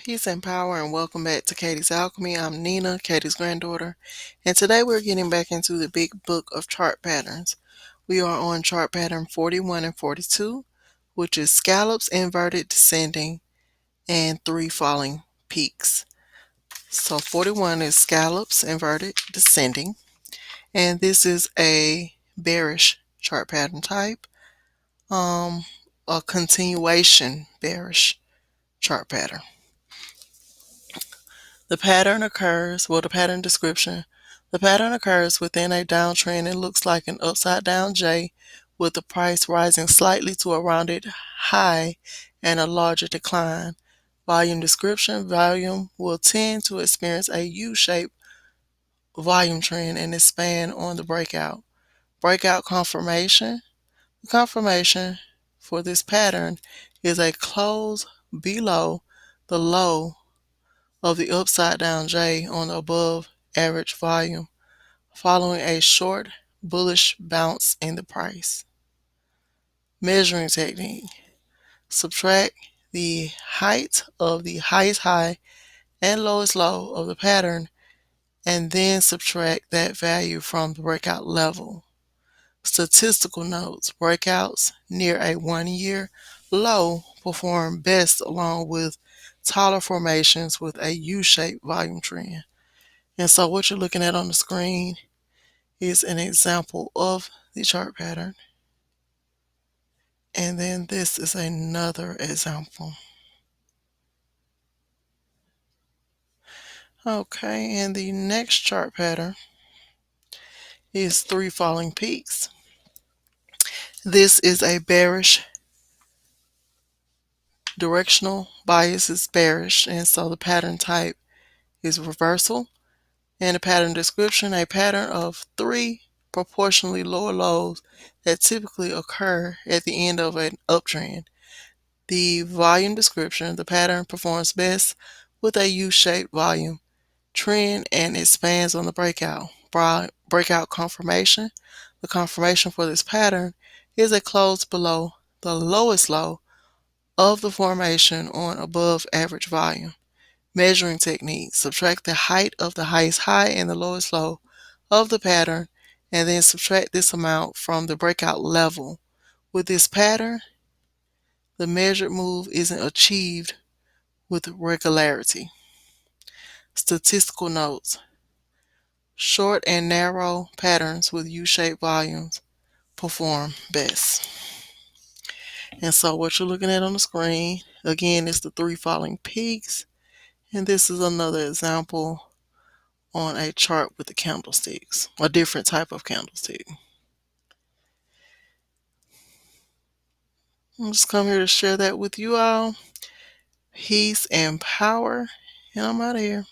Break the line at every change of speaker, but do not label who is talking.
Peace and power, and welcome back to KTsAlchmy. I'm Nina, Katie's granddaughter, and today we're getting back into the big book of chart patterns. We are on chart pattern 41 and 42, which is scallops inverted descending and 3 falling peaks. So 41 is scallops inverted descending, and this is a bearish chart pattern type, a continuation bearish chart pattern. The pattern description. The pattern occurs within a downtrend and looks like an upside down J with the price rising slightly to a rounded high and a larger decline. Volume description. Volume will tend to experience a U-shaped volume trend and expand on the breakout. Breakout confirmation. The confirmation for this pattern is a close below the low of the upside down J on the above average volume, following a short bullish bounce in the price. Measuring technique. Subtract the height of the highest high and lowest low of the pattern and then subtract that value from the breakout level. Statistical notes. Breakouts near a 1-year low perform best along with taller formations with a U-shaped volume trend. And so what you're looking at on the screen is an example of the chart pattern. And then this is another example. Okay, and the next chart pattern is 3 falling peaks. This is a bearish. Directional bias is bearish, and so the pattern type is reversal. And the pattern description, a pattern of 3 proportionally lower lows that typically occur at the end of an uptrend. The volume description, the pattern performs best with a U-shaped volume trend and expands on the breakout. Breakout confirmation, the confirmation for this pattern is a close below the lowest low of the formation on above average volume. Measuring technique. Subtract the height of the highest high and the lowest low of the pattern and then subtract this amount from the breakout level. With this pattern, the measured move isn't achieved with regularity. Statistical notes. Short and narrow patterns with U-shaped volumes perform best. And so what you're looking at on the screen, again, is the 3 falling peaks. And this is another example on a chart with the candlesticks, a different type of candlestick. I'm just come here to share that with you all. Peace and power, and I'm out of here.